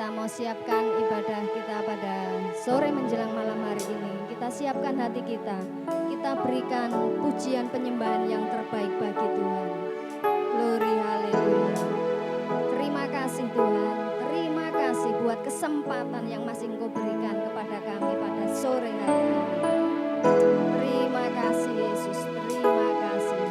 kita mau siapkan ibadah kita pada sore menjelang malam hari ini. Kita siapkan hati kita. Kita berikan pujian penyembahan yang terbaik bagi Tuhan. Glory haleluya. Terima kasih Tuhan. Terima kasih buat kesempatan yang masih Engkau berikan kepada kami pada sore hari ini. Terima kasih Yesus. Terima kasih.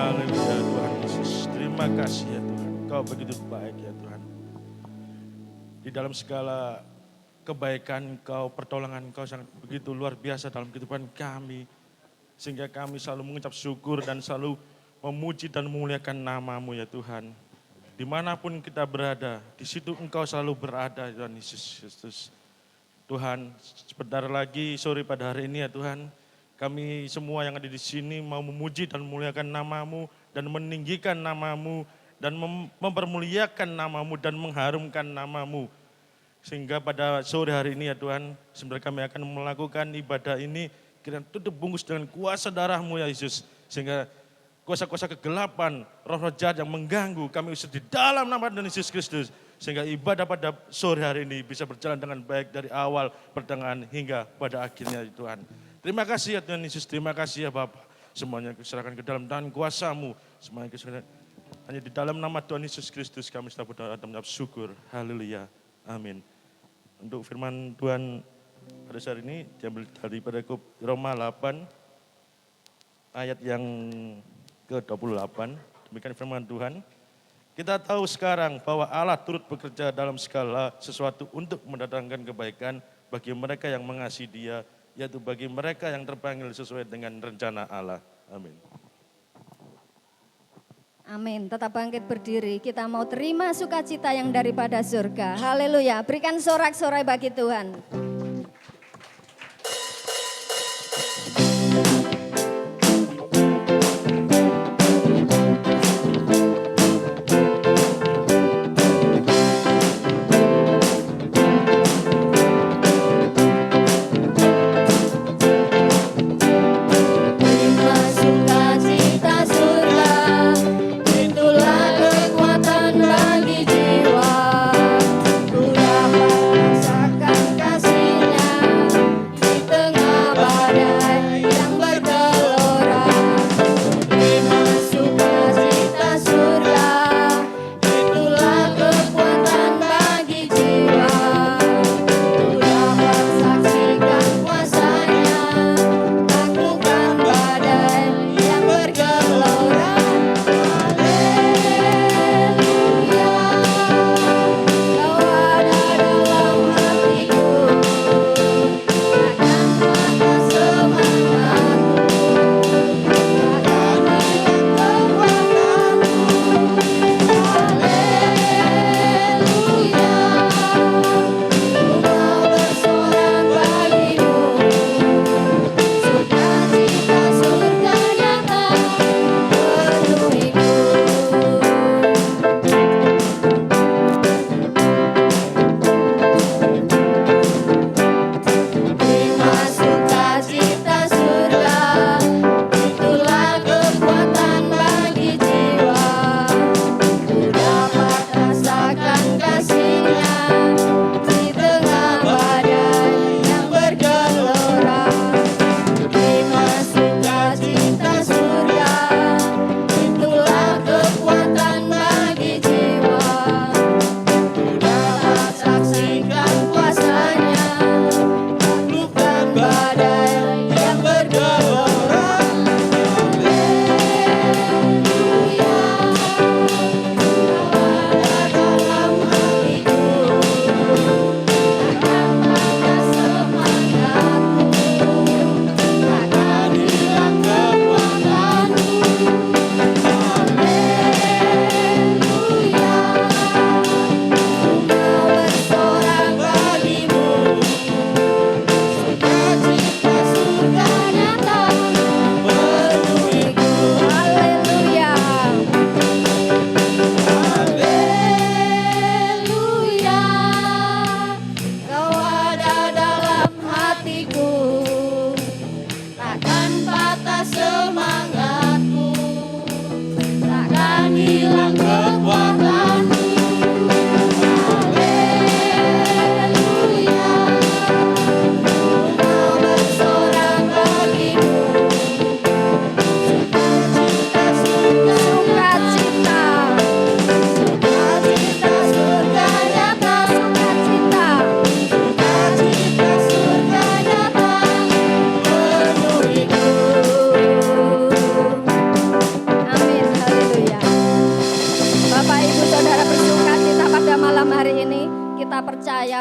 Haleluya Tuhan Yesus. Terima kasih ya Tuhan. Kau begitu baik ya Tuhan. Di dalam segala kebaikan Kau, pertolongan Kau sangat begitu luar biasa dalam kehidupan kami. Sehingga kami selalu mengucap syukur dan selalu memuji dan memuliakan nama-Mu ya Tuhan. Dimanapun kita berada, di situ Engkau selalu berada Tuhan Yesus Kristus. Tuhan, sebentar lagi sore pada hari ini ya Tuhan, kami semua yang ada di sini mau memuji dan memuliakan nama-Mu dan meninggikan nama-Mu dan mempermuliakan nama-Mu dan mengharumkan nama-Mu. Sehingga pada sore hari ini ya Tuhan, sebenarnya kami akan melakukan ibadah ini kiranya tutup bungkus dengan kuasa darah-Mu ya Yesus. Sehingga kuasa-kuasa kegelapan, roh-roh jahat yang mengganggu kami usir di dalam nama Tuhan Yesus Kristus. Sehingga ibadah pada sore hari ini bisa berjalan dengan baik dari awal, pertengahan hingga pada akhirnya Tuhan. Terima kasih ya Tuhan Yesus, terima kasih ya Bapak. Semuanya kuserahkan ke dalam tangan kuasa-Mu. Semuanya kuserahkan hanya di dalam nama Tuhan Yesus Kristus kami sudah berdoa dan mengucap syukur. Haleluya. Amin. Untuk firman Tuhan pada saat ini diambil daripada Roma 8 ayat yang ke-28. Demikian firman Tuhan. Kita tahu sekarang bahwa Allah turut bekerja dalam segala sesuatu untuk mendatangkan kebaikan bagi mereka yang mengasihi Dia, yaitu bagi mereka yang terpanggil sesuai dengan rencana Allah. Amin. Amin. Tetap bangkit berdiri. Kita mau terima sukacita yang daripada surga. Haleluya. Berikan sorak-sorai bagi Tuhan. Kasih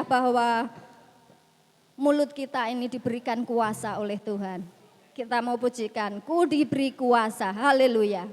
percaya bahwa mulut kita ini diberikan kuasa oleh Tuhan. Kita mau pujikan, ku diberi kuasa, haleluya.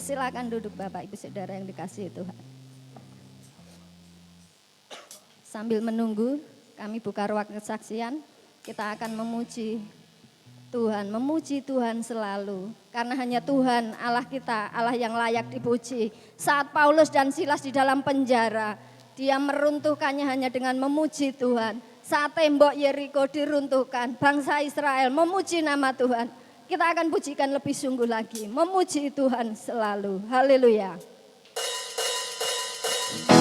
Silakan duduk Bapak Ibu Saudara yang dikasihi Tuhan. Sambil menunggu kami buka ruang kesaksian, kita akan memuji Tuhan selalu. Karena hanya Tuhan Allah kita, Allah yang layak dipuji. Saat Paulus dan Silas di dalam penjara, dia meruntuhkannya hanya dengan memuji Tuhan. Saat tembok Yeriko diruntuhkan, bangsa Israel memuji nama Tuhan. Kita akan pujikan lebih sungguh lagi, memuji Tuhan selalu. Haleluya. Puji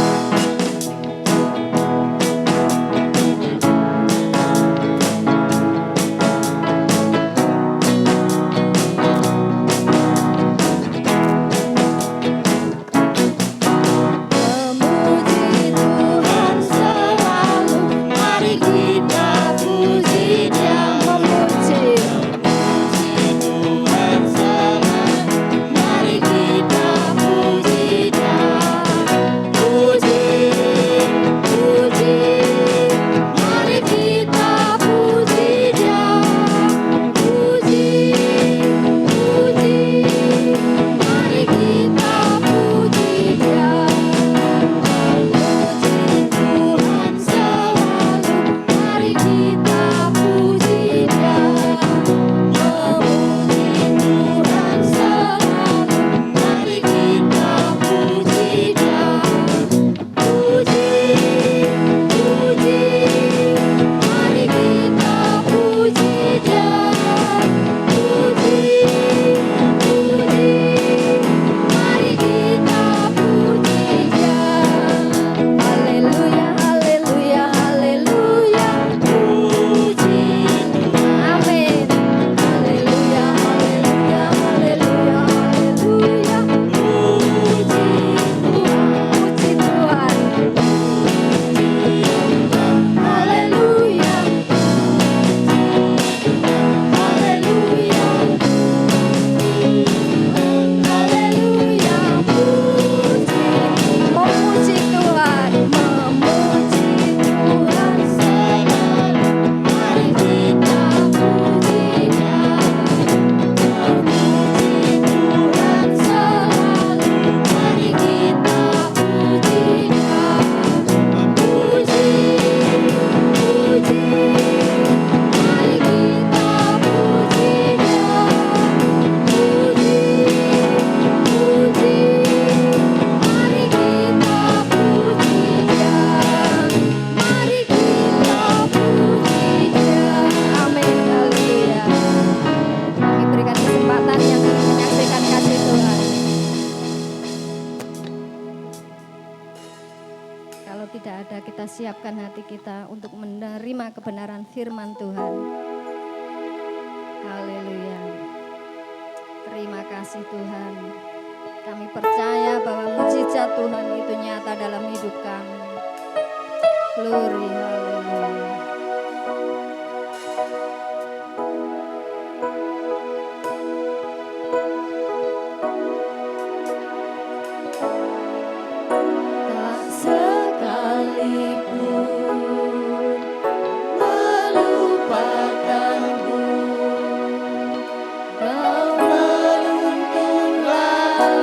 kita siapkan hati kita untuk menerima kebenaran firman Tuhan. Haleluya. Terima kasih Tuhan. Kami percaya bahwa mujizat Tuhan itu nyata dalam hidup kami. Glory, haleluya. Tak sekalipun melupakanku, Kau menuntun langkahku.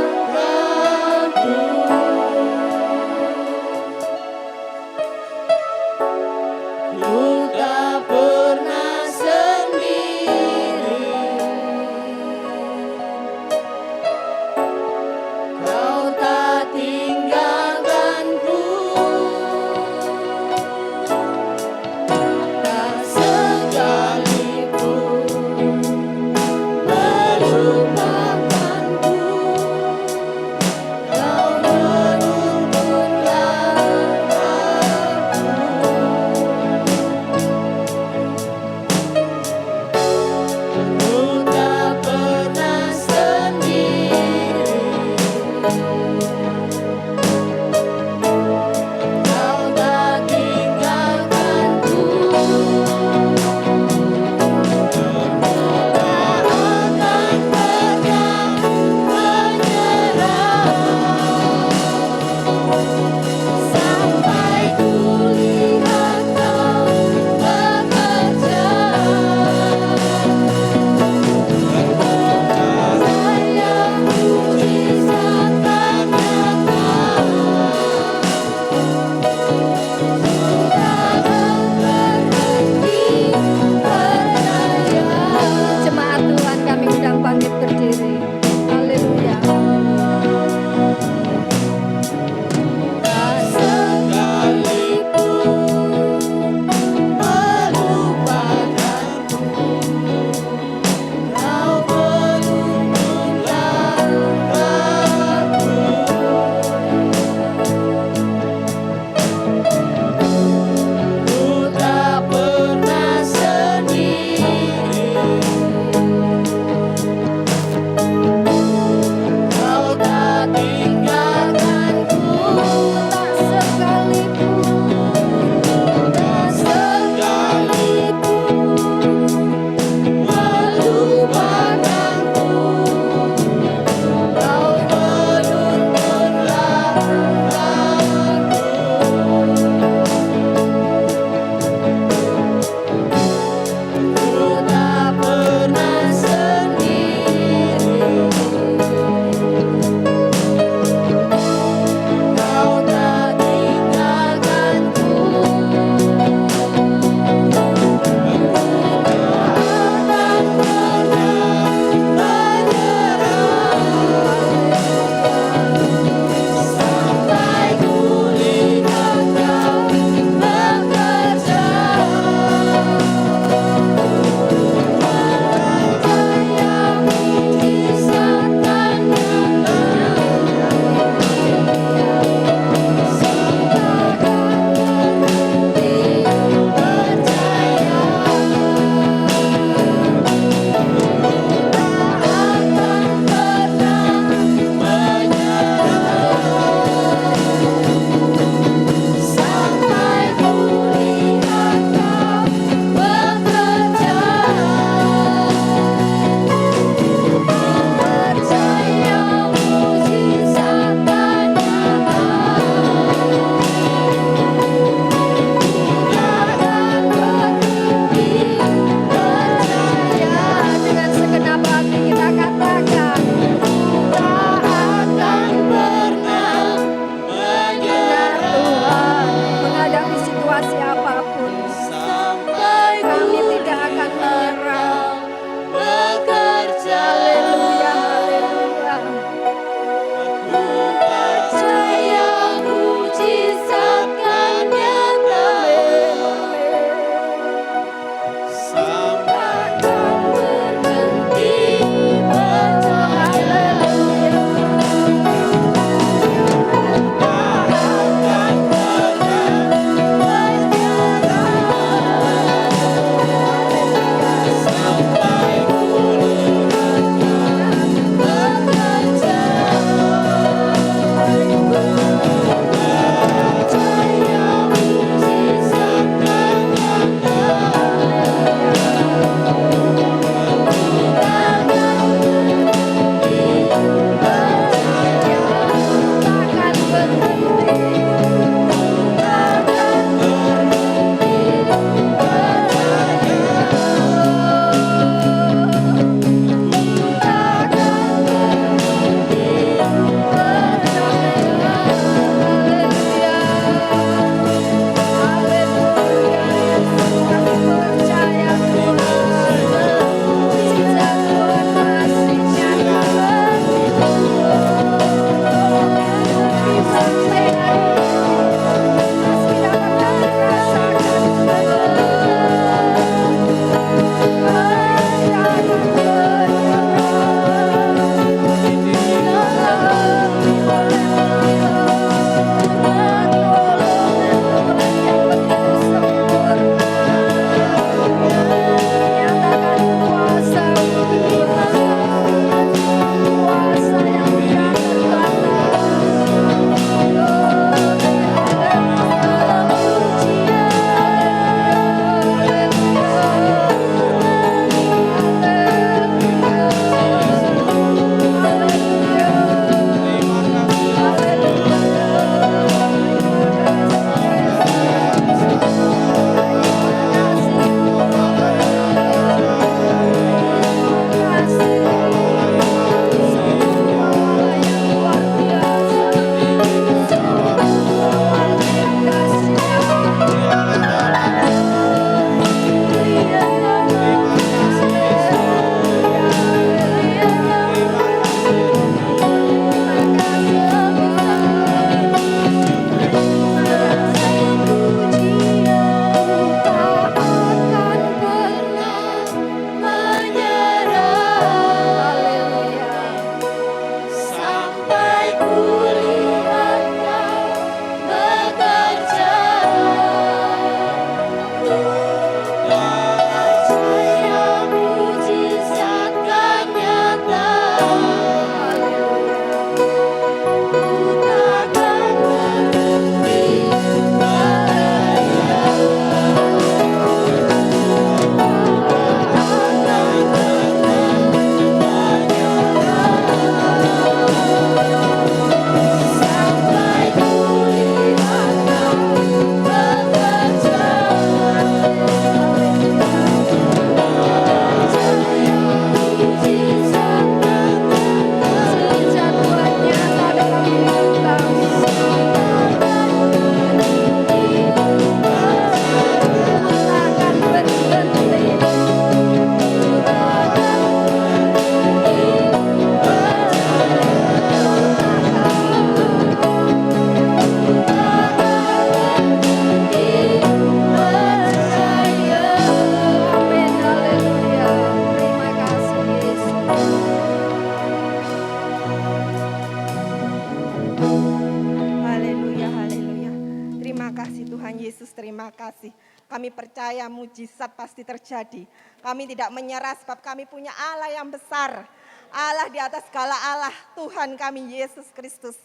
terima kasih. Kami percaya mujizat pasti terjadi. Kami tidak menyerah sebab kami punya Allah yang besar. Allah di atas segala Allah, Tuhan kami Yesus Kristus.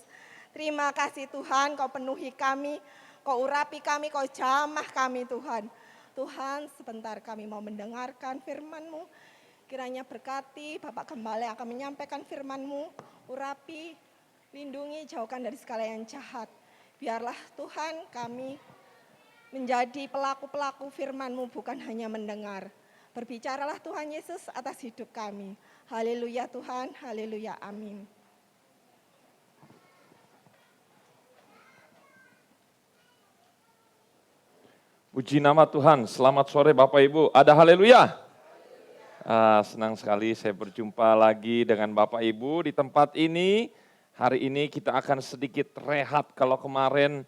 Terima kasih Tuhan, Kau penuhi kami, Kau urapi kami, Kau jamah kami Tuhan. Tuhan, sebentar kami mau mendengarkan firman-Mu. Kiranya berkati Bapak Gembala yang akan menyampaikan firman-Mu. Urapi, lindungi, jauhkan dari segala yang jahat. Biarlah Tuhan kami menjadi pelaku-pelaku firman-Mu, bukan hanya mendengar. Berbicaralah Tuhan Yesus atas hidup kami. Haleluya Tuhan, haleluya, amin. Puji nama Tuhan, selamat sore Bapak Ibu, ada haleluya. Senang sekali saya berjumpa lagi dengan Bapak Ibu di tempat ini. Hari ini kita akan sedikit rehat, kalau kemarin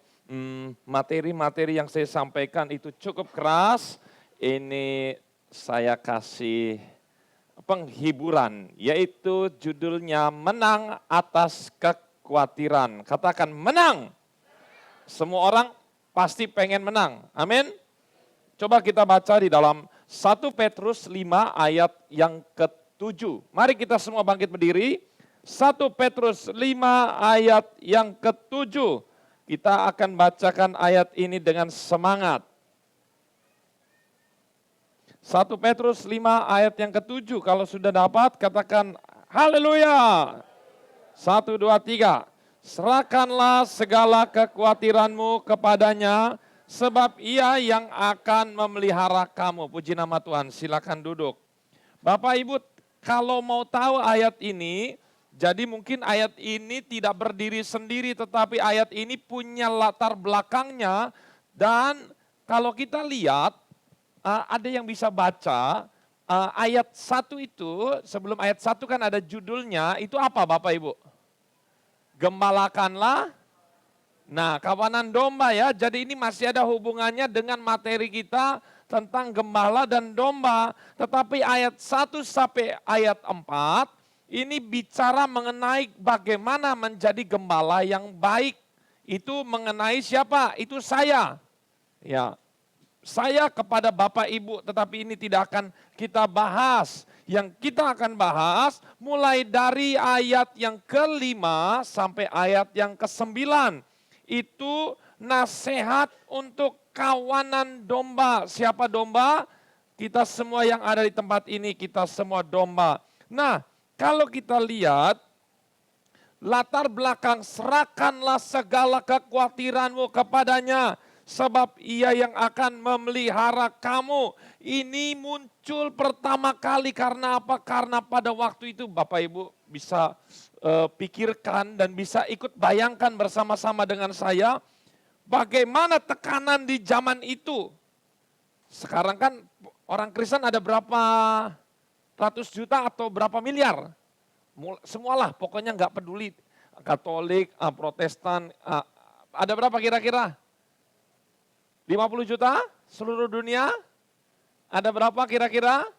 materi-materi yang saya sampaikan itu cukup keras. Ini saya kasih penghiburan, yaitu judulnya Menang Atas Kekhawatiran. Katakan menang. Semua orang pasti pengen menang, amin. Coba kita baca di dalam 1 Petrus 5 ayat yang ke-7. Mari kita semua bangkit berdiri. 1 Petrus 5 ayat yang ke-7. Kita akan bacakan ayat ini dengan semangat. 1 Petrus 5 ayat yang ke-7. Kalau sudah dapat katakan haleluya. 1, 2, 3. Serahkanlah segala kekhawatiranmu kepadanya, sebab ia yang akan memelihara kamu. Puji nama Tuhan, silakan duduk. Bapak Ibu, kalau mau tahu ayat ini, jadi mungkin ayat ini tidak berdiri sendiri, tetapi ayat ini punya latar belakangnya. Dan kalau kita lihat, ada yang bisa baca, ayat 1 itu, sebelum ayat 1 kan ada judulnya, itu apa Bapak Ibu? Gembalakanlah, nah kawanan domba ya, jadi ini masih ada hubungannya dengan materi kita tentang gembala dan domba. Tetapi ayat 1 sampai ayat 4 ini bicara mengenai bagaimana menjadi gembala yang baik. Itu mengenai siapa? Itu saya. Ya, saya kepada Bapak Ibu, tetapi ini tidak akan kita bahas. Yang kita akan bahas mulai dari ayat yang ke-5 sampai ayat yang ke-9. Itu nasihat untuk kawanan domba. Siapa domba? Kita semua yang ada di tempat ini, kita semua domba. Nah, kalau kita lihat latar belakang, serahkanlah segala kekhawatiranmu kepadanya, sebab ia yang akan memelihara kamu. Ini muncul pertama kali karena apa? Karena pada waktu itu Bapak Ibu bisa pikirkan dan bisa ikut bayangkan bersama-sama dengan saya, bagaimana tekanan di zaman itu. Sekarang kan orang Kristen ada berapa ratus juta atau berapa miliar. Semualah pokoknya nggak peduli. Katolik, Protestan, ada berapa kira-kira? 50 juta seluruh dunia? Ada berapa kira-kira?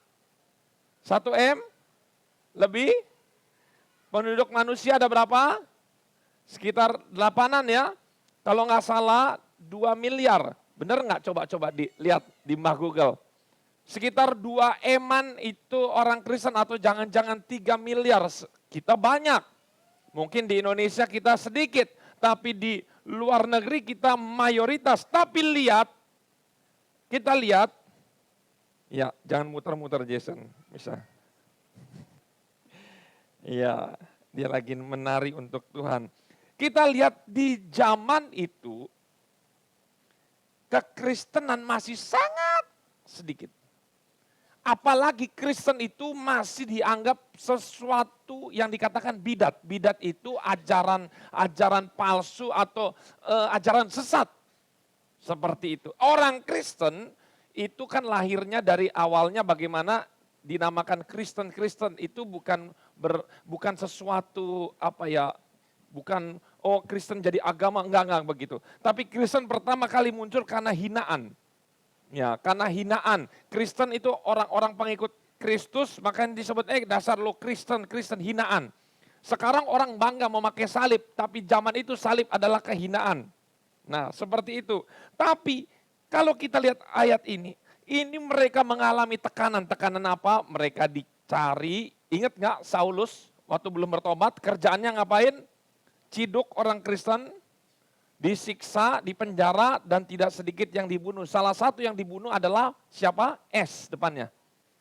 1 M? Lebih? Penduduk manusia ada berapa? Sekitar 8-an ya. Kalau nggak salah 2 miliar. Benar nggak? Coba dilihat di Mbah Google. Sekitar 2 eman itu orang Kristen atau jangan-jangan 3 miliar. Kita banyak. Mungkin di Indonesia kita sedikit. Tapi di luar negeri kita mayoritas. Tapi kita lihat. Ya, jangan muter-muter Jason. Bisa. Ya, dia lagi menari untuk Tuhan. Kita lihat di zaman itu, kekristenan masih sangat sedikit. Apalagi Kristen itu masih dianggap sesuatu yang dikatakan bidat. Bidat itu ajaran palsu atau ajaran sesat. Seperti itu. Orang Kristen itu kan lahirnya dari awalnya bagaimana dinamakan Kristen itu bukan sesuatu bukan Kristen jadi agama, enggak begitu. Tapi Kristen pertama kali muncul karena hinaan. Ya, karena hinaan. Kristen itu orang-orang pengikut Kristus, makanya disebut dasar lo Kristen hinaan. Sekarang orang bangga memakai salib, tapi zaman itu salib adalah kehinaan. Nah, seperti itu. Tapi kalau kita lihat ayat ini mereka mengalami tekanan. Tekanan apa? Mereka dicari, ingat nggak Saulus waktu belum bertobat, kerjaannya ngapain? Ciduk orang Kristen, disiksa, dipenjara, dan tidak sedikit yang dibunuh. Salah satu yang dibunuh adalah siapa? S depannya,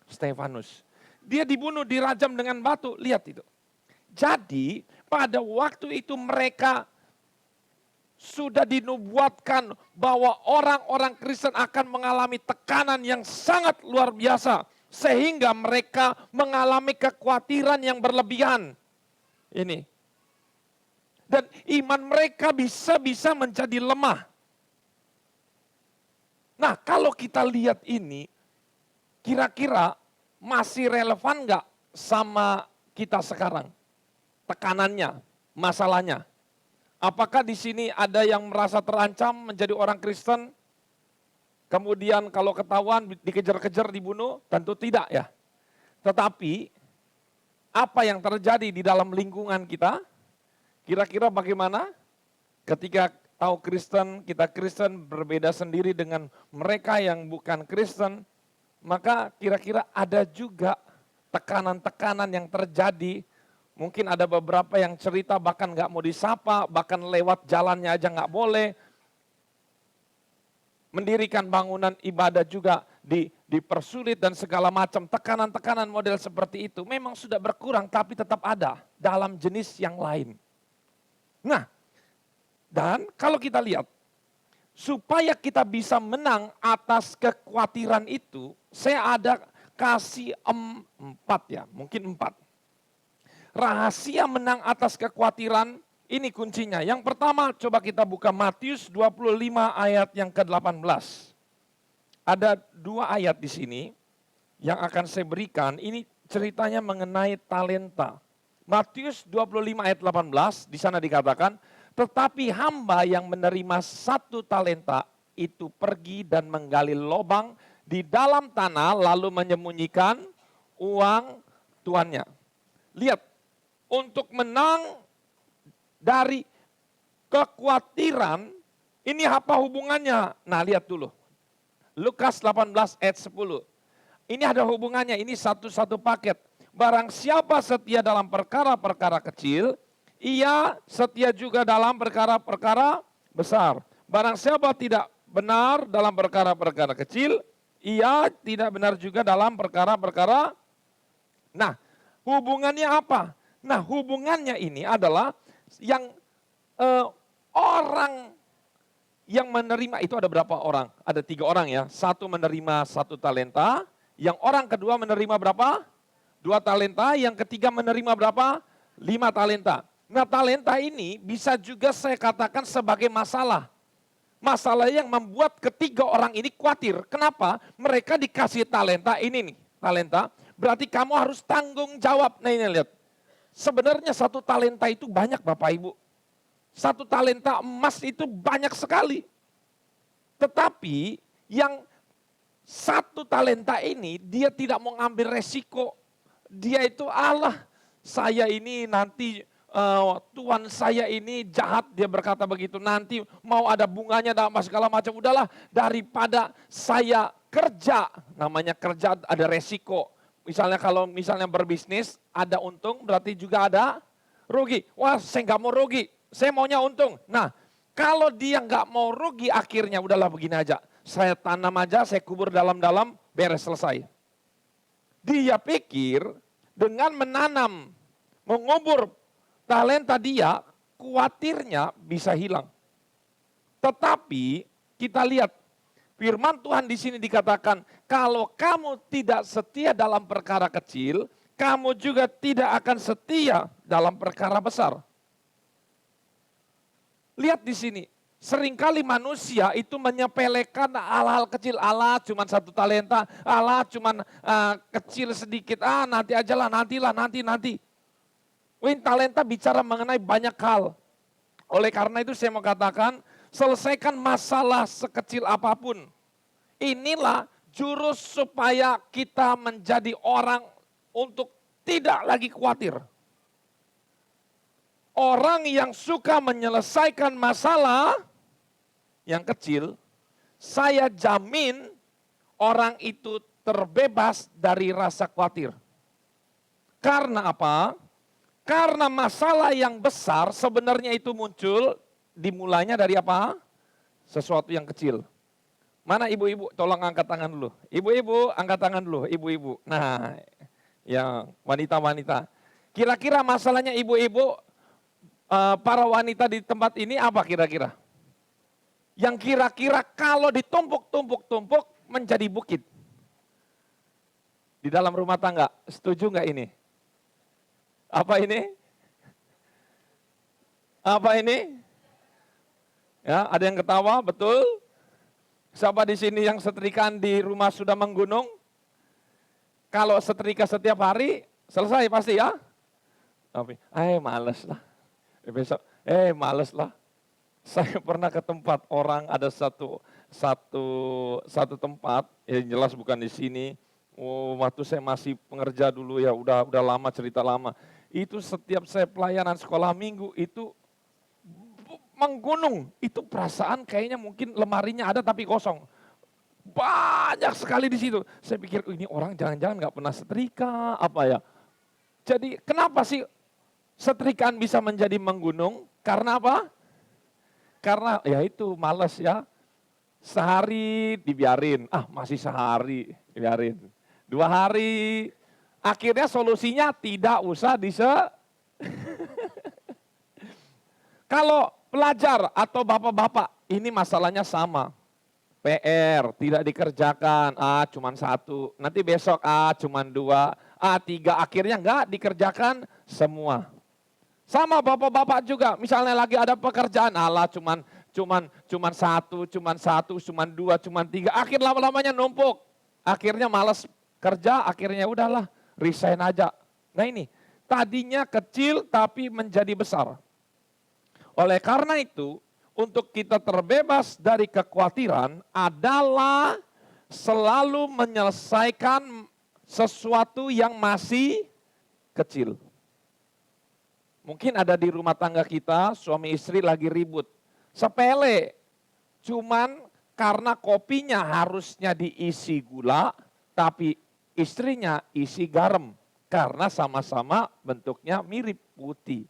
Stefanus. Dia dibunuh, dirajam dengan batu, lihat itu. Jadi pada waktu itu mereka sudah dinubuatkan bahwa orang-orang Kristen akan mengalami tekanan yang sangat luar biasa. Sehingga mereka mengalami kekhawatiran yang berlebihan. Ini. Dan iman mereka bisa menjadi lemah. Nah, kalau kita lihat ini, kira-kira masih relevan nggak sama kita sekarang? Tekanannya, masalahnya. Apakah di sini ada yang merasa terancam menjadi orang Kristen? Kemudian kalau ketahuan dikejar-kejar dibunuh? Tentu tidak ya. Tetapi apa yang terjadi di dalam lingkungan kita? Kira-kira bagaimana? Ketika tahu Kristen, kita Kristen berbeda sendiri dengan mereka yang bukan Kristen, maka kira-kira ada juga tekanan-tekanan yang terjadi. Mungkin ada beberapa yang cerita bahkan nggak mau disapa, bahkan lewat jalannya aja nggak boleh. Mendirikan bangunan ibadah juga dipersulit dan segala macam. Tekanan-tekanan model seperti itu memang sudah berkurang tapi tetap ada dalam jenis yang lain. Nah, dan kalau kita lihat, supaya kita bisa menang atas kekhawatiran itu, saya ada kasih 4 ya, mungkin 4. Rahasia menang atas kekhawatiran, ini kuncinya. Yang pertama, coba kita buka Matius 25 ayat yang ke-18. Ada 2 ayat di sini yang akan saya berikan. Ini ceritanya mengenai talenta. Matius 25 ayat 18, di sana dikatakan, tetapi hamba yang menerima 1 talenta itu pergi dan menggali lubang di dalam tanah lalu menyembunyikan uang tuannya. Lihat, untuk menang dari kekhawatiran, ini apa hubungannya? Nah, lihat dulu. Lukas 18 ayat 10. Ini ada hubungannya, ini satu paket. Barang siapa setia dalam perkara-perkara kecil, ia setia juga dalam perkara-perkara besar. Barang siapa tidak benar dalam perkara-perkara kecil, ia tidak benar juga dalam perkara-perkara. Nah, hubungannya apa? Nah, hubungannya ini adalah yang orang yang menerima itu ada berapa orang? Ada 3 orang ya. 1 menerima 1 talenta. Yang orang kedua menerima berapa? 2 talenta. Yang ketiga menerima berapa? 5 talenta. Nah, talenta ini bisa juga saya katakan sebagai masalah. Masalah yang membuat ketiga orang ini khawatir. Kenapa? Mereka dikasih talenta ini nih. Talenta. Berarti kamu harus tanggung jawab. Nah, ini lihat. Sebenarnya 1 talenta itu banyak Bapak Ibu. 1 talenta emas itu banyak sekali. Tetapi yang 1 talenta ini dia tidak mau ngambil resiko. Dia itu Allah, saya ini nanti Tuhan saya ini jahat, dia berkata begitu. Nanti mau ada bunganya dan segala macam. Udahlah, daripada saya kerja, namanya kerja ada resiko. Misalnya kalau berbisnis ada untung berarti juga ada rugi. Wah, saya nggak mau rugi, saya maunya untung. Nah, kalau dia nggak mau rugi akhirnya udahlah begini aja. Saya tanam aja, saya kubur dalam-dalam, beres selesai. Dia pikir dengan menanam, mengubur talenta dia, khawatirnya bisa hilang. Tetapi kita lihat firman Tuhan di sini dikatakan, kalau kamu tidak setia dalam perkara kecil, kamu juga tidak akan setia dalam perkara besar. Lihat di sini, seringkali manusia itu menyepelekan hal-hal kecil. Allah cuma 1 talenta, Allah cuma kecil sedikit, nanti ajalah, nanti. Talenta bicara mengenai banyak hal. Oleh karena itu saya mau katakan, selesaikan masalah sekecil apapun. Inilah jurus supaya kita menjadi orang untuk tidak lagi khawatir. Orang yang suka menyelesaikan masalah yang kecil, saya jamin orang itu terbebas dari rasa khawatir. Karena apa? Karena masalah yang besar sebenarnya itu muncul dimulainya dari apa? Sesuatu yang kecil. Mana ibu-ibu? Tolong angkat tangan dulu. Ibu-ibu, angkat tangan dulu. Ibu-ibu. Nah, yang wanita-wanita. Kira-kira masalahnya ibu-ibu, para wanita di tempat ini apa kira-kira? Yang kira-kira kalau ditumpuk-tumpuk-tumpuk menjadi bukit. Di dalam rumah tangga, setuju nggak ini? Apa ini? Apa ini? Ya, ada yang ketawa, betul? Siapa di sini yang setrikaan di rumah sudah menggunung? Kalau setrika setiap hari, selesai pasti ya? Tapi, males lah. Besok, males lah. Saya pernah ke tempat orang, ada satu tempat, yang jelas bukan di sini. Waktu saya masih pengerja dulu ya, udah lama, cerita lama. Itu setiap saya pelayanan sekolah minggu itu menggunung. Itu perasaan kayaknya mungkin lemarinya ada tapi kosong. Banyak sekali di situ. Saya pikir ini orang jangan-jangan nggak pernah setrika apa ya. Jadi kenapa sih setrikaan bisa menjadi menggunung? Karena apa? Karena ya itu males ya. Sehari dibiarin, masih sehari dibiarin. 2 hari, akhirnya solusinya tidak usah Kalau pelajar atau bapak-bapak, ini masalahnya sama. PR tidak dikerjakan, cuman 1. Nanti besok cuman 2, 3, akhirnya enggak dikerjakan semua. Sama bapak-bapak juga, misalnya lagi ada pekerjaan, cuman 1, cuman 2, cuman 3, akhir lama-lamanya numpuk. Akhirnya malas kerja, akhirnya udahlah resign aja. Nah ini, tadinya kecil tapi menjadi besar. Oleh karena itu, untuk kita terbebas dari kekhawatiran adalah selalu menyelesaikan sesuatu yang masih kecil. Mungkin ada di rumah tangga kita, suami istri lagi ribut. Sepele, cuman karena kopinya harusnya diisi gula, tapi istrinya isi garam. Karena sama-sama bentuknya mirip putih.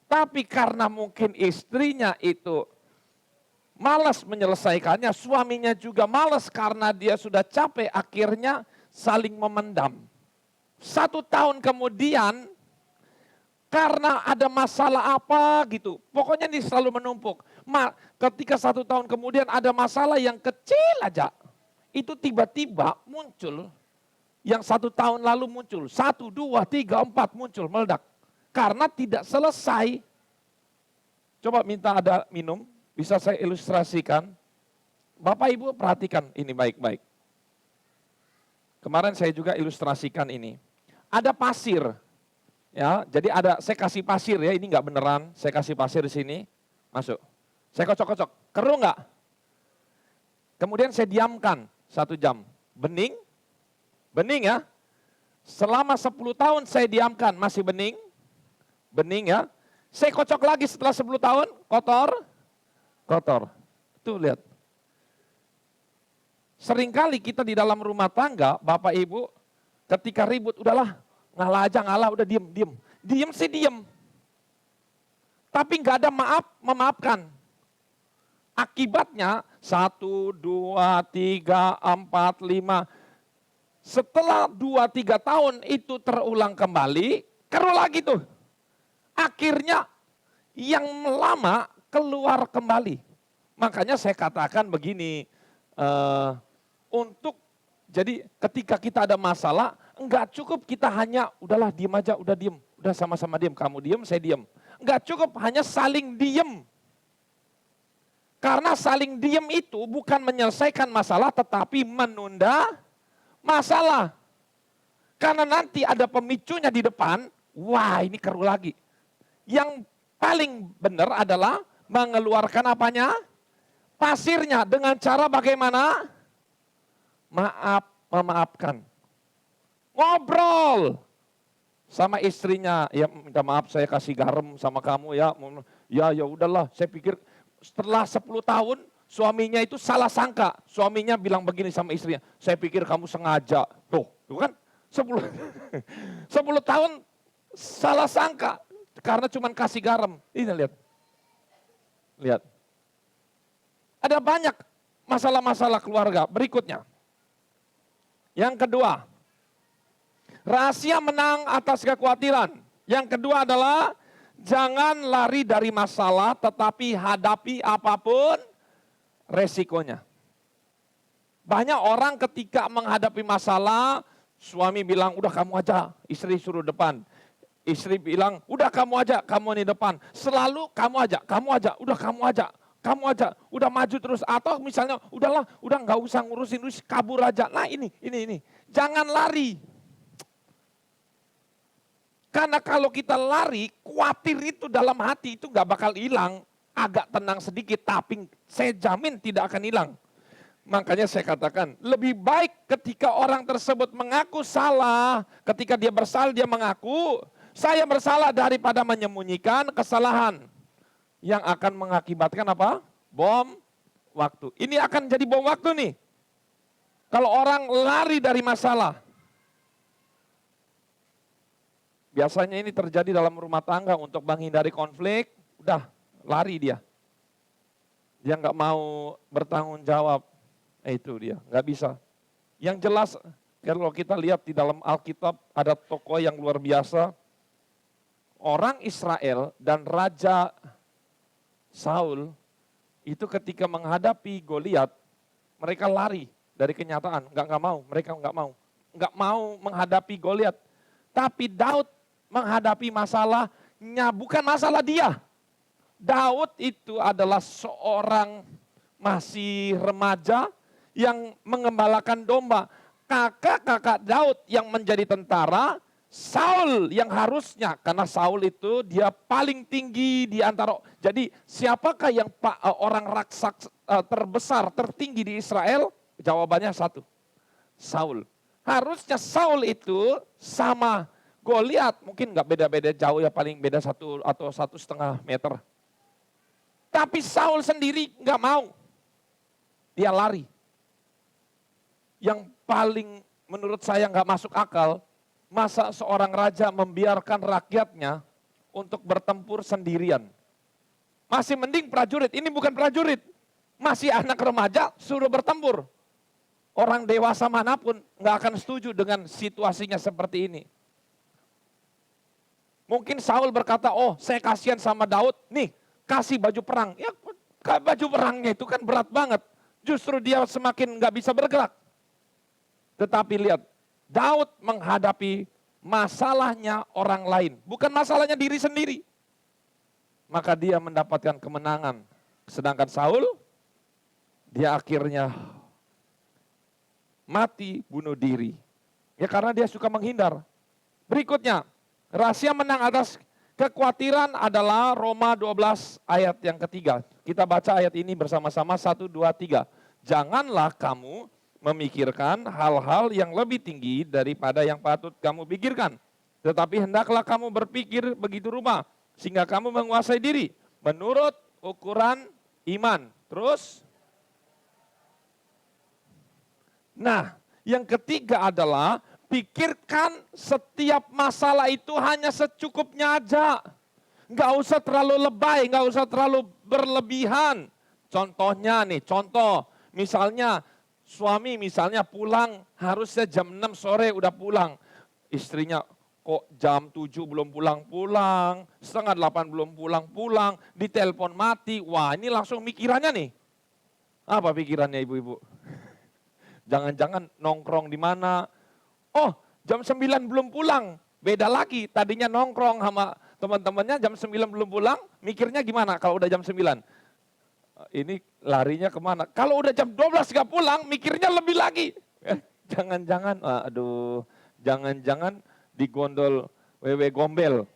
Tapi karena mungkin istrinya itu malas menyelesaikannya, suaminya juga malas karena dia sudah capek, akhirnya saling memendam. 1 tahun kemudian, karena ada masalah apa gitu, pokoknya ini selalu menumpuk. Ketika 1 tahun kemudian ada masalah yang kecil aja, itu tiba-tiba muncul, yang 1 tahun lalu muncul, 1, 2, 3, 4 muncul, meledak. Karena tidak selesai. Coba minta ada minum, bisa saya ilustrasikan. Bapak Ibu perhatikan ini baik-baik. Kemarin saya juga ilustrasikan ini. Ada pasir. Ya, jadi saya kasih pasir ya, ini enggak beneran, saya kasih pasir di sini, masuk. Saya kocok-kocok, keruh enggak? Kemudian saya diamkan 1 jam, bening ya. Selama 10 tahun saya diamkan, masih bening ya. Saya kocok lagi setelah 10 tahun, kotor. Tuh lihat. Seringkali kita di dalam rumah tangga, Bapak Ibu, ketika ribut, udahlah, ngalah, udah diem. Diem sih diem. Tapi nggak ada memaafkan. Akibatnya 1, 2, 3, 4, 5. Setelah 2-3 tahun itu terulang kembali, keruh lagi tuh. Akhirnya yang lama keluar kembali. Makanya saya katakan begini, jadi ketika kita ada masalah, enggak cukup kita hanya udahlah diem aja, udah sama-sama diem, kamu diem, saya diem. Enggak cukup hanya saling diem. Karena saling diem itu bukan menyelesaikan masalah tetapi menunda masalah. Karena nanti ada pemicunya di depan, wah ini keruh lagi. Yang paling benar adalah mengeluarkan apanya? Pasirnya dengan cara bagaimana? Memaafkan. Ngobrol sama istrinya, ya minta maaf saya kasih garam sama kamu ya. Ya udahlah, saya pikir setelah 10 tahun suaminya itu salah sangka. Suaminya bilang begini sama istrinya, saya pikir kamu sengaja. Tuh kan 10 10 tahun salah sangka karena cuma kasih garam. Ini lihat. Lihat. Ada banyak masalah-masalah keluarga. Berikutnya. Yang kedua, rahasia menang atas kekhawatiran. Yang kedua adalah jangan lari dari masalah tetapi hadapi apapun resikonya. Banyak orang ketika menghadapi masalah, suami bilang, udah kamu aja, istri suruh depan. Istri bilang, udah kamu aja, kamu di depan. Selalu kamu aja, udah kamu aja, udah maju terus. Atau misalnya, udahlah, udah nggak usah ngurusin, kabur aja. Nah ini. Jangan lari. Karena kalau kita lari, khawatir itu dalam hati itu nggak bakal hilang. Agak tenang sedikit, tapi saya jamin tidak akan hilang. Makanya saya katakan, lebih baik ketika orang tersebut mengaku salah, ketika dia bersalah dia mengaku, saya bersalah daripada menyembunyikan kesalahan yang akan mengakibatkan apa? Bom waktu. Ini akan jadi bom waktu nih. Kalau orang lari dari masalah. Biasanya ini terjadi dalam rumah tangga untuk menghindari konflik, udah lari dia. Dia nggak mau bertanggung jawab. Itu dia, nggak bisa. Yang jelas, kalau kita lihat di dalam Alkitab ada tokoh yang luar biasa. Orang Israel dan Raja Saul itu ketika menghadapi Goliat, mereka lari dari kenyataan, mereka nggak mau menghadapi Goliat. Tapi Daud menghadapi masalahnya bukan masalah dia. Daud itu adalah seorang masih remaja yang mengembalakan domba. Kakak-kakak Daud yang menjadi tentara, Saul yang harusnya, karena Saul itu dia paling tinggi di antara, jadi siapakah yang orang raksasa terbesar, tertinggi di Israel? Jawabannya satu, Saul. Harusnya Saul itu sama Goliat, mungkin nggak beda-beda jauh ya, paling beda 1 atau 1,5 meter. Tapi Saul sendiri nggak mau, dia lari. Yang paling menurut saya nggak masuk akal, masa seorang raja membiarkan rakyatnya untuk bertempur sendirian. Masih mending prajurit, ini bukan prajurit. Masih anak remaja suruh bertempur. Orang dewasa manapun nggak akan setuju dengan situasinya seperti ini. Mungkin Saul berkata, oh saya kasihan sama Daud, nih kasih baju perang. Ya baju perangnya itu kan berat banget. Justru dia semakin nggak bisa bergerak. Tetapi lihat, Daud menghadapi masalahnya orang lain, bukan masalahnya diri sendiri. Maka dia mendapatkan kemenangan. Sedangkan Saul, dia akhirnya mati bunuh diri. Ya karena dia suka menghindar. Berikutnya, rahasia menang atas kekhawatiran adalah Roma 12 ayat yang ketiga. Kita baca ayat ini bersama-sama 1, 2, 3. Janganlah kamu memikirkan hal-hal yang lebih tinggi daripada yang patut kamu pikirkan. Tetapi hendaklah kamu berpikir begitu rupa, sehingga kamu menguasai diri menurut ukuran iman. Terus, nah yang ketiga adalah pikirkan setiap masalah itu hanya secukupnya aja. Nggak usah terlalu lebay, nggak usah terlalu berlebihan. Contohnya nih, misalnya suami misalnya pulang harusnya jam 6 sore udah pulang. Istrinya kok jam 7 belum pulang-pulang, setengah 8 belum pulang-pulang, ditelepon mati. Wah ini langsung mikirannya nih. Apa pikirannya ibu-ibu? Jangan-jangan nongkrong di mana. Oh jam 9 belum pulang, beda lagi. Tadinya nongkrong sama teman-temannya jam 9 belum pulang, mikirnya gimana kalau udah jam 9? Ini larinya kemana? Kalau udah jam 12 gak pulang, mikirnya lebih lagi. Jangan-jangan, jangan-jangan digondol wewe gombel.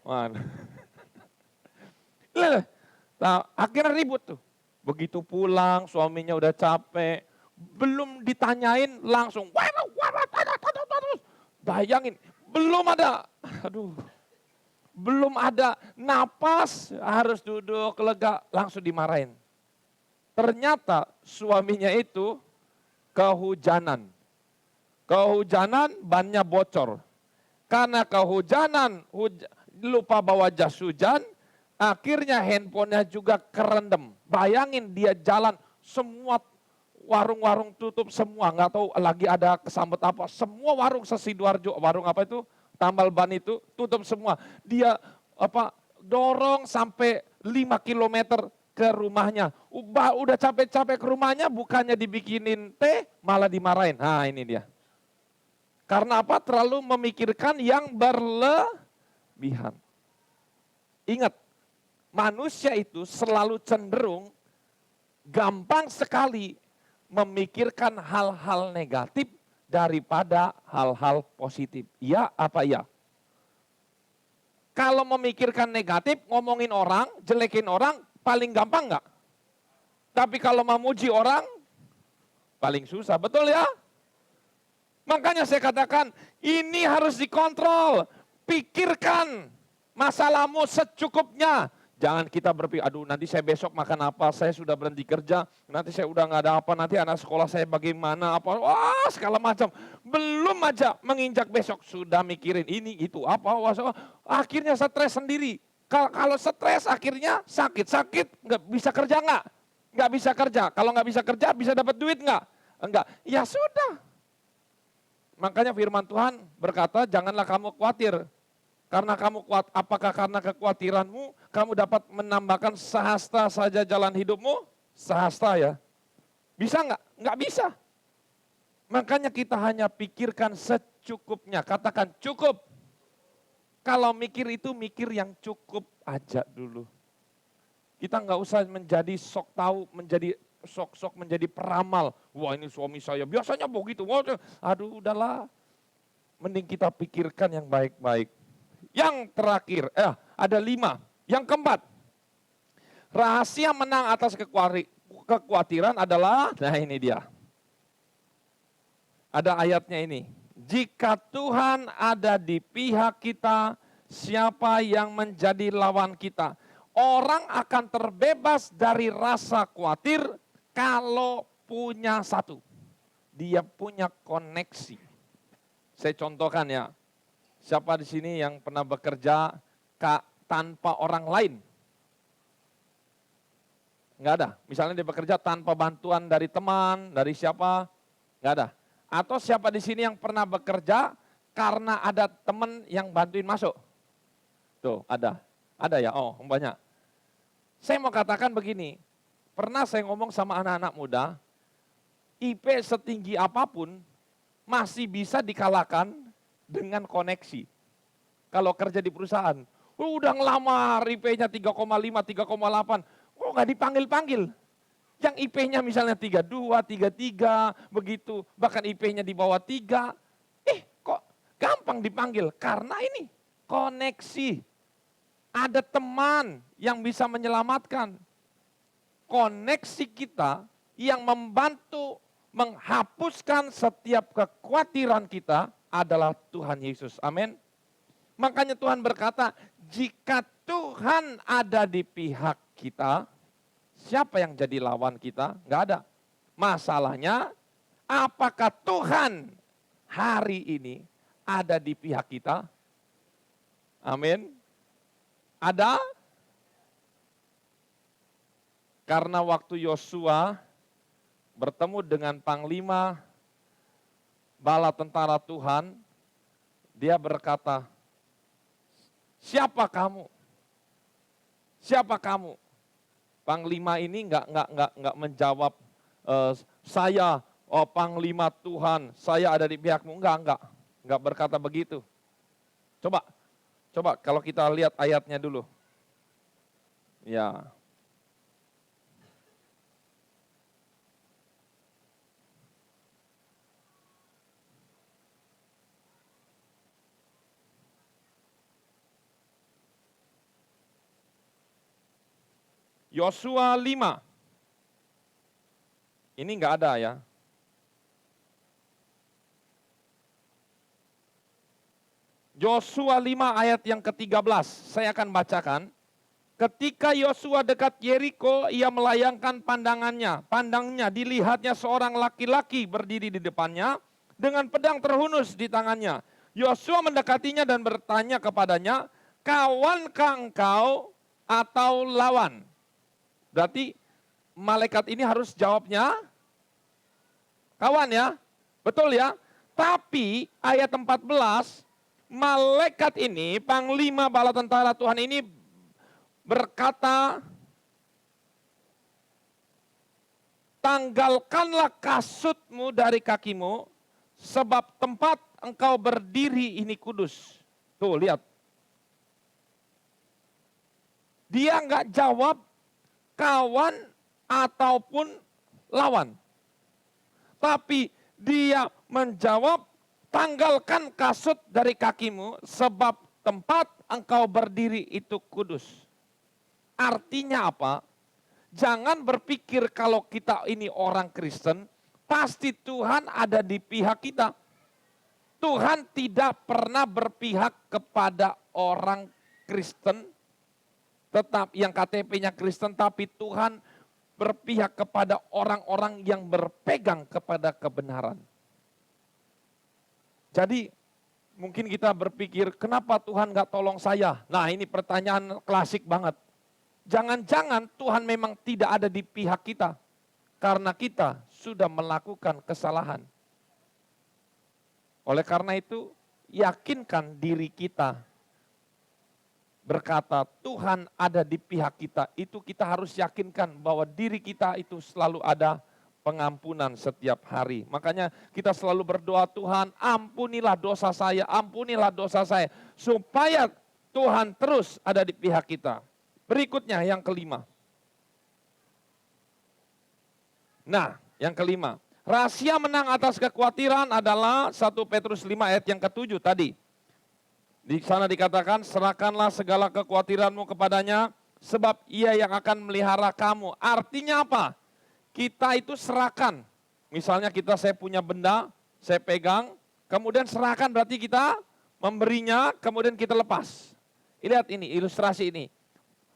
Nah, akhirnya ribut tuh. Begitu pulang, suaminya udah capek, belum ditanyain langsung. Bayangin, belum ada napas, harus duduk lega, langsung dimarahin. Ternyata suaminya itu kehujanan. Kehujanan, bannya bocor. Karena kehujanan, lupa bawa jas hujan, akhirnya handphonenya juga kerendam. Bayangin dia jalan, semua warung-warung tutup semua, nggak tahu lagi ada kesambet apa. Semua warung se-Sidoarjo, warung apa itu, tambal ban itu tutup semua. Dia dorong sampai 5 kilometer ke rumahnya. Udah capek-capek ke rumahnya, bukannya dibikinin teh, malah dimarahin. Nah ini dia. Karena apa? Terlalu memikirkan yang berlebihan. Ingat, manusia itu selalu cenderung gampang sekali memikirkan hal-hal negatif daripada hal-hal positif. Iya apa iya? Kalau memikirkan negatif, ngomongin orang, jelekin orang, paling gampang enggak? Tapi kalau memuji orang, paling susah. Betul ya? Makanya saya katakan, ini harus dikontrol. Pikirkan masalahmu secukupnya. Jangan kita berpikir, aduh nanti saya besok makan apa, saya sudah berhenti kerja, nanti saya udah nggak ada apa, nanti anak sekolah saya bagaimana, apa, wah segala macam. Belum aja menginjak besok, sudah mikirin ini, itu, apa, wah, akhirnya stres sendiri. Kalau stres akhirnya sakit, nggak bisa kerja nggak? Nggak bisa kerja, kalau nggak bisa kerja bisa dapat duit nggak? Enggak, ya sudah. Makanya firman Tuhan berkata, janganlah kamu khawatir. Karena kamu kuat, apakah karena kekhawatiranmu, kamu dapat menambahkan sehasta saja jalan hidupmu? Sehasta ya. Bisa nggak? Nggak bisa. Makanya kita hanya pikirkan secukupnya. Katakan cukup. Kalau mikir itu mikir yang cukup aja dulu. Kita nggak usah menjadi sok tahu, menjadi sok-sok menjadi peramal. Wah ini suami saya, biasanya begitu. Aduh udahlah. Mending kita pikirkan yang baik-baik. Yang terakhir, ada 5. Yang keempat, rahasia menang atas kekhawatiran adalah, nah ini dia. Ada ayatnya ini. Jika Tuhan ada di pihak kita, siapa yang menjadi lawan kita? Orang akan terbebas dari rasa khawatir kalau punya satu. Dia punya koneksi. Saya contohkan ya. Siapa di sini yang pernah bekerja tanpa orang lain? Enggak ada. Misalnya dia bekerja tanpa bantuan dari teman, dari siapa? Enggak ada. Atau siapa di sini yang pernah bekerja karena ada teman yang bantuin masuk? Tuh, ada. Ada ya? Oh, banyak. Saya mau katakan begini. Pernah saya ngomong sama anak-anak muda, IP setinggi apapun masih bisa dikalahkan dengan koneksi. Kalau kerja di perusahaan, udah ngelamar IP-nya 3,5, 3,8, kok nggak dipanggil-panggil? Yang IP-nya misalnya 32, 33, begitu, bahkan IP-nya di bawah 3, kok gampang dipanggil? Karena ini koneksi. Ada teman yang bisa menyelamatkan. Koneksi kita yang membantu menghapuskan setiap kekhawatiran kita adalah Tuhan Yesus. Amin. Makanya Tuhan berkata, jika Tuhan ada di pihak kita, siapa yang jadi lawan kita? Enggak ada. Masalahnya, apakah Tuhan hari ini ada di pihak kita? Amin. Ada? Karena waktu Yosua bertemu dengan panglima bala tentara Tuhan, dia berkata, siapa kamu? Siapa kamu? Panglima ini enggak menjawab, saya panglima Tuhan, saya ada di pihakmu. Enggak berkata begitu. Coba kalau kita lihat ayatnya dulu. Ya. Yosua 5. Ini enggak ada ya. Yosua 5 ayat yang ke-13. Saya akan bacakan. Ketika Yosua dekat Yeriko, ia melayangkan pandangnya dilihatnya seorang laki-laki berdiri di depannya dengan pedang terhunus di tangannya. Yosua mendekatinya dan bertanya kepadanya, kawankah engkau atau lawan? Berarti malaikat ini harus jawabnya, kawan ya, betul ya. Tapi ayat 14, malaikat ini, panglima bala tentara Tuhan ini berkata, tanggalkanlah kasutmu dari kakimu, sebab tempat engkau berdiri ini kudus. Tuh lihat. Dia nggak jawab kawan ataupun lawan. Tapi dia menjawab, tanggalkan kasut dari kakimu, sebab tempat engkau berdiri itu kudus. Artinya apa? Jangan berpikir kalau kita ini orang Kristen, pasti Tuhan ada di pihak kita. Tuhan tidak pernah berpihak kepada orang Kristen, tetap yang KTP-nya Kristen, tapi Tuhan berpihak kepada orang-orang yang berpegang kepada kebenaran. Jadi mungkin kita berpikir, kenapa Tuhan gak tolong saya? Nah, ini pertanyaan klasik banget. Jangan-jangan Tuhan memang tidak ada di pihak kita karena kita sudah melakukan kesalahan. Oleh karena itu, yakinkan diri kita berkata Tuhan ada di pihak kita. Itu kita harus yakinkan bahwa diri kita itu selalu ada pengampunan setiap hari. Makanya kita selalu berdoa, Tuhan ampunilah dosa saya, ampunilah dosa saya. Supaya Tuhan terus ada di pihak kita. Berikutnya yang kelima. Nah, yang kelima. Rahasia menang atas kekhawatiran adalah 1 Petrus 5 ayat yang ke-7 tadi. Di sana dikatakan, serahkanlah segala kekhawatiranmu kepadanya, sebab ia yang akan melihara kamu. Artinya apa? Kita itu serahkan. Misalnya saya punya benda, saya pegang, kemudian serahkan berarti kita memberinya, kemudian kita lepas. Lihat ini, ilustrasi ini.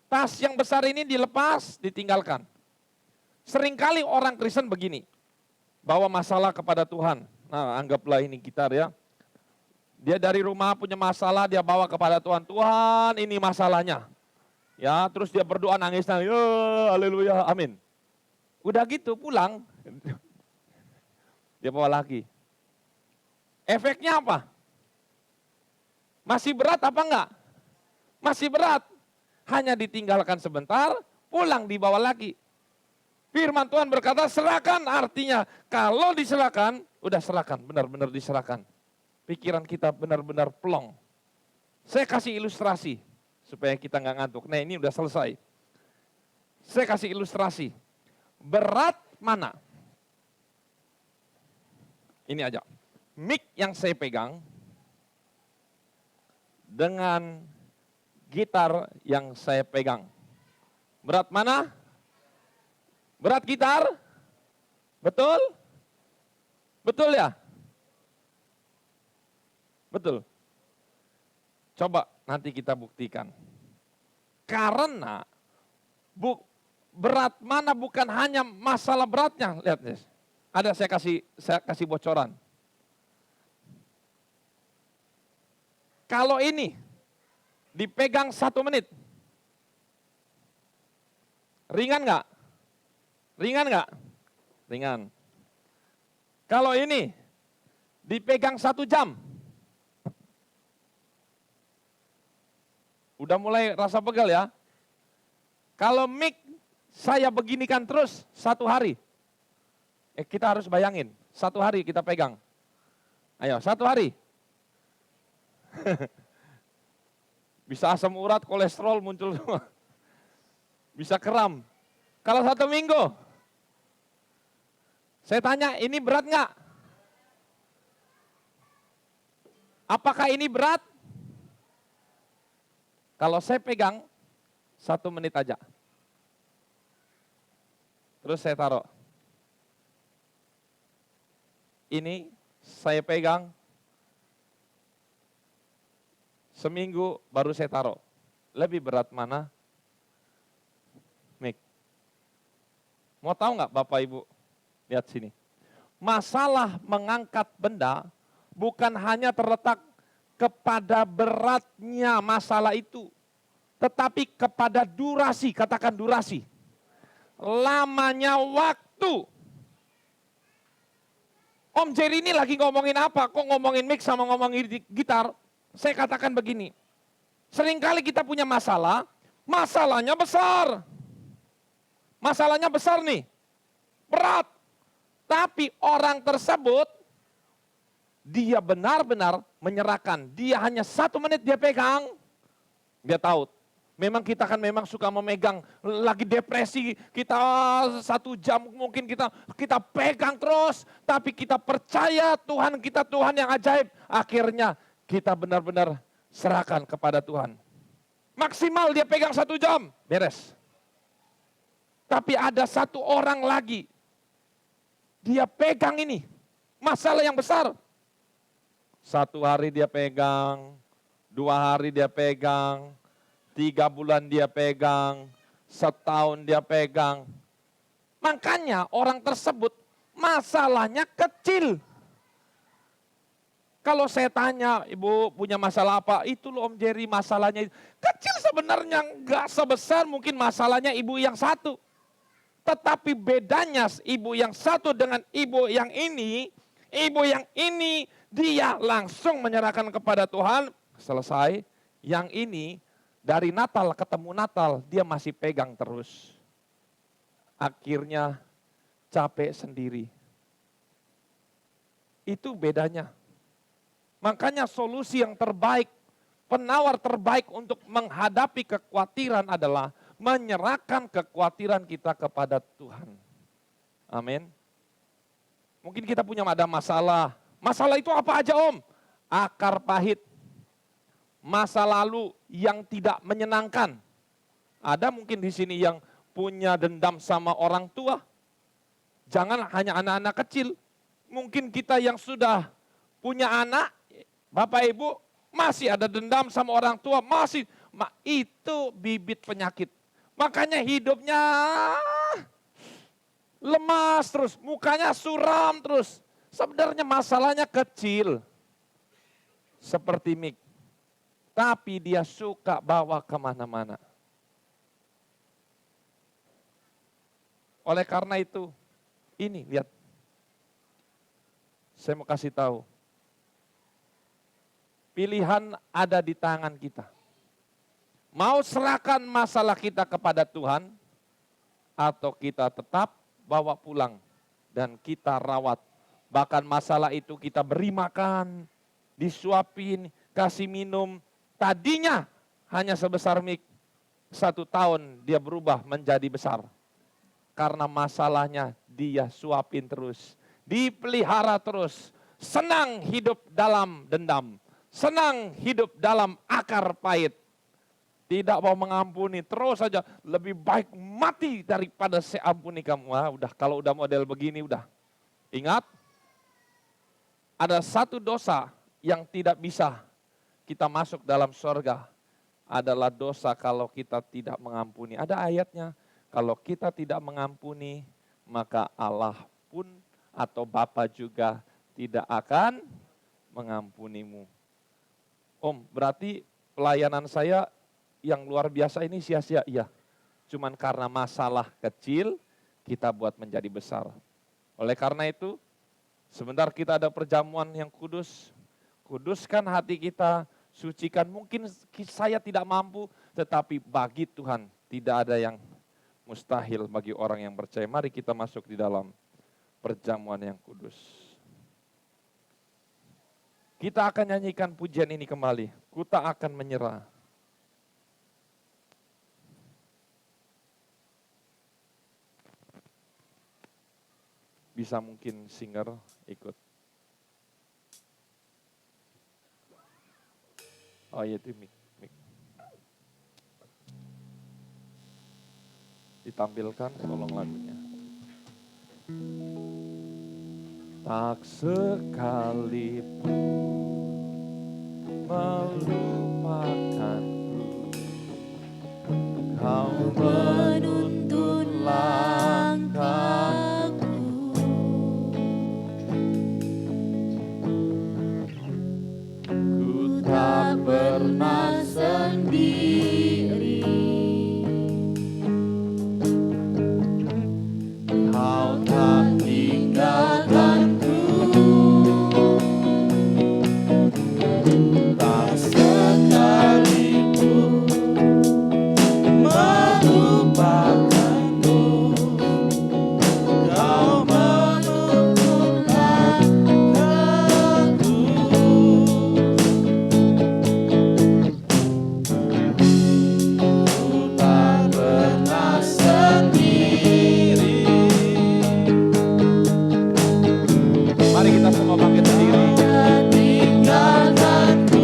Tas yang besar ini dilepas, ditinggalkan. Seringkali orang Kristen begini, bawa masalah kepada Tuhan. Nah, anggaplah ini gitar ya. Dia dari rumah punya masalah, dia bawa kepada Tuhan. Tuhan, ini masalahnya. Ya, terus dia berdoa nangis, ya, haleluya, amin. Udah gitu pulang, dia bawa lagi. Efeknya apa? Masih berat apa enggak? Masih berat. Hanya ditinggalkan sebentar, pulang dibawa lagi. Firman Tuhan berkata, serahkan, artinya kalau diserahkan, udah serahkan, benar-benar diserahkan. Pikiran kita benar-benar plong. Saya kasih ilustrasi, supaya kita nggak ngantuk. Nah, ini udah selesai. Saya kasih ilustrasi. Berat mana? Ini aja. Mic yang saya pegang, dengan gitar yang saya pegang. Berat mana? Berat gitar? Betul? Betul ya? Betul. Coba nanti kita buktikan. Karena berat mana bukan hanya masalah beratnya. Lihat, ada saya kasih bocoran. Kalau ini dipegang 1 menit. Ringan nggak? Ringan nggak? Ringan. Kalau ini dipegang 1 jam. Udah mulai rasa pegal ya. Kalau mic saya beginikan terus 1 hari. Kita harus bayangin, 1 hari kita pegang. Ayo, 1 hari. Bisa asam urat, kolesterol muncul semua. Bisa kram. Kalau 1 minggu, saya tanya, ini berat nggak? Apakah ini berat? Kalau saya pegang 1 menit aja. Terus saya taruh. Ini saya pegang seminggu baru saya taruh. Lebih berat mana? Mau tahu nggak Bapak Ibu? Lihat sini. Masalah mengangkat benda bukan hanya terletak kepada beratnya masalah itu, tetapi kepada durasi, katakan durasi. Lamanya waktu. Om Jerry ini lagi ngomongin apa? Kok ngomongin mic sama ngomongin gitar? Saya katakan begini, seringkali kita punya masalah, masalahnya besar. Masalahnya besar nih, berat. Tapi orang tersebut, dia benar-benar menyerahkan. Dia hanya 1 menit dia pegang, dia tahu. Memang kita kan memang suka memegang, lagi depresi, kita 1 jam mungkin kita pegang terus. Tapi kita percaya Tuhan kita Tuhan yang ajaib. Akhirnya kita benar-benar serahkan kepada Tuhan. Maksimal dia pegang 1 jam, beres. Tapi ada 1 orang lagi, dia pegang ini, masalah yang besar. 1 hari dia pegang, 2 hari dia pegang, 3 bulan dia pegang, 1 tahun dia pegang. Makanya orang tersebut masalahnya kecil. Kalau saya tanya, Ibu punya masalah apa? Itu loh Om Jerry masalahnya. Kecil sebenarnya, enggak sebesar mungkin masalahnya ibu yang satu. Tetapi bedanya ibu yang satu dengan ibu yang ini dia langsung menyerahkan kepada Tuhan, selesai. Yang ini dari Natal ketemu Natal, dia masih pegang terus. Akhirnya capek sendiri. Itu bedanya. Makanya solusi yang terbaik, penawar terbaik untuk menghadapi kekhawatiran adalah menyerahkan kekhawatiran kita kepada Tuhan. Amin. Mungkin kita punya ada masalah. Masalah itu apa aja Om? Akar pahit. Masa lalu yang tidak menyenangkan. Ada mungkin di sini yang punya dendam sama orang tua. Jangan hanya anak-anak kecil. Mungkin kita yang sudah punya anak, Bapak Ibu masih ada dendam sama orang tua, masih. Itu bibit penyakit. Makanya hidupnya lemas terus, mukanya suram terus. Sebenarnya masalahnya kecil. Seperti Mik. Tapi dia suka bawa kemana-mana. Oleh karena itu, ini lihat. Saya mau kasih tahu. Pilihan ada di tangan kita. Mau serahkan masalah kita kepada Tuhan, atau kita tetap bawa pulang dan kita rawat. Bahkan masalah itu kita beri makan, disuapin, kasih minum. Tadinya hanya sebesar Mik, 1 tahun dia berubah menjadi besar. Karena masalahnya dia suapin terus, dipelihara terus. Senang hidup dalam dendam, senang hidup dalam akar pahit. Tidak mau mengampuni, terus saja lebih baik mati daripada saya ampuni kamu. Wah, udah kalau udah model begini udah. Ingat, ada 1 dosa yang tidak bisa kita masuk dalam surga. Adalah dosa kalau kita tidak mengampuni. Ada ayatnya, kalau kita tidak mengampuni, maka Allah pun atau Bapa juga tidak akan mengampunimu. Om, berarti pelayanan saya yang luar biasa ini sia-sia? Iya. Cuman karena masalah kecil, kita buat menjadi besar. Oleh karena itu, sebentar kita ada perjamuan yang kudus. Kuduskan hati kita, sucikan. Mungkin saya tidak mampu, tetapi bagi Tuhan tidak ada yang mustahil bagi orang yang percaya. Mari kita masuk di dalam perjamuan yang kudus. Kita akan nyanyikan pujian ini kembali. Ku tak akan menyerah. Bisa mungkin singer ikut. Oh iya itu mic. Ditampilkan tolong lagunya. Tak sekalipun melupakanku, kau menuntun langkah pernah sendiri. Kau tak tinggalkanku, tak sekalipun melupakanku. Kau menuntun langkahku. Ku tak pernah sendiri. Mari kita semua bangkit berdiri. Tinggalkanku,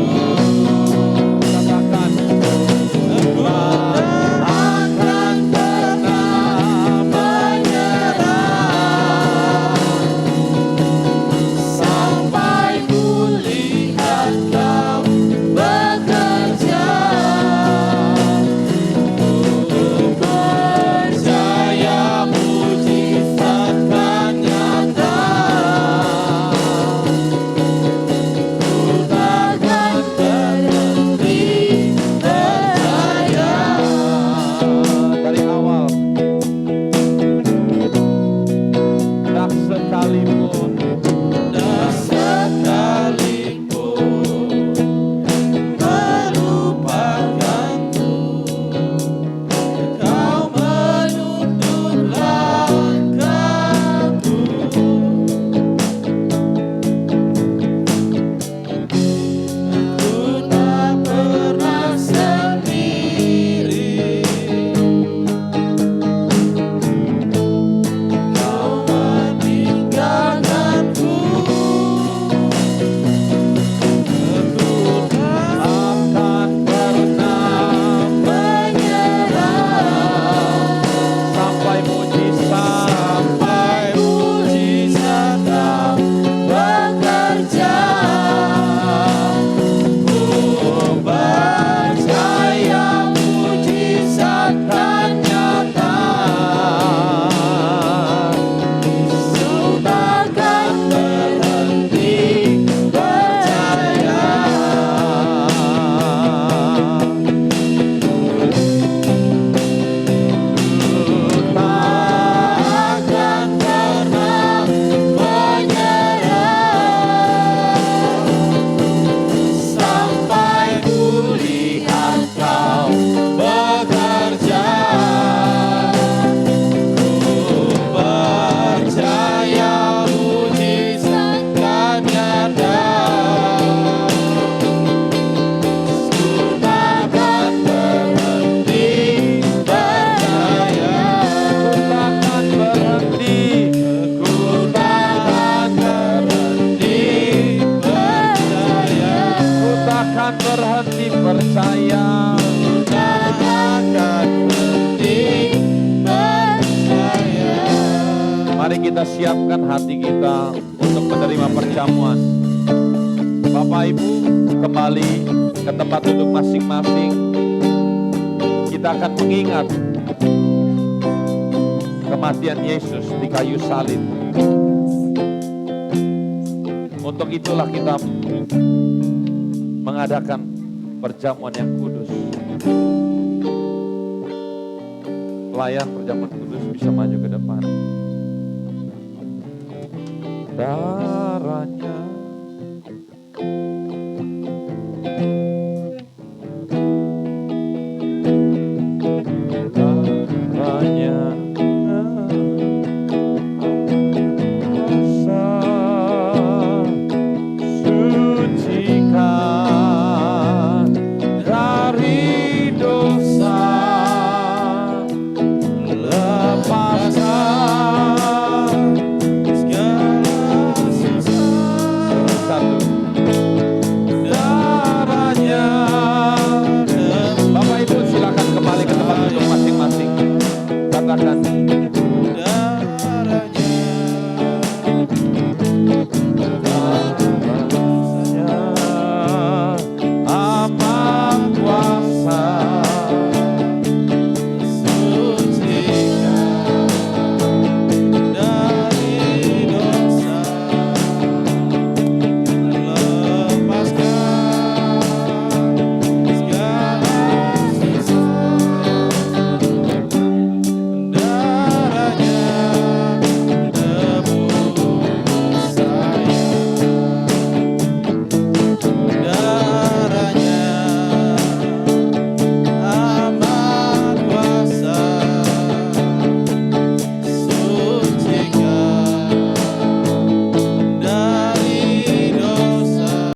katakan, aku akan pernah menyerah sampai ku lihat kau bekerja. Ku percaya mujizat kan nyata. Ku takkan berhenti percaya. Dari awal, tak sekalipun melupakanku. Kau menuntun langkahku. Ku tak pernah sendiri. Kau meninggalkanku. Ku akan pernah menyerah sampai mujizat kau bekerja. Ku percaya mujizat kan nyata. Ku takkan berhenti percaya. Takkan pernah menyerah sampai ku lihat kau bekerja. Ku percaya mujizat kan nyata. Ku takkan berhenti percaya. Ku takkan berhenti. Ku takkan berhenti percaya. Ku takkan berhenti percaya. Ku takkan berhenti percaya. Mari kita siapkan hati kita untuk menerima perjamuan. Bapak Ibu, kembali ke tempat duduk masing-masing. Kita akan mengingat kematian Yesus di kayu salib. Untuk itulah kita mengadakan perjamuan yang kudus. Pelayan perjamuan kudus bisa maju ke depan. Darahnya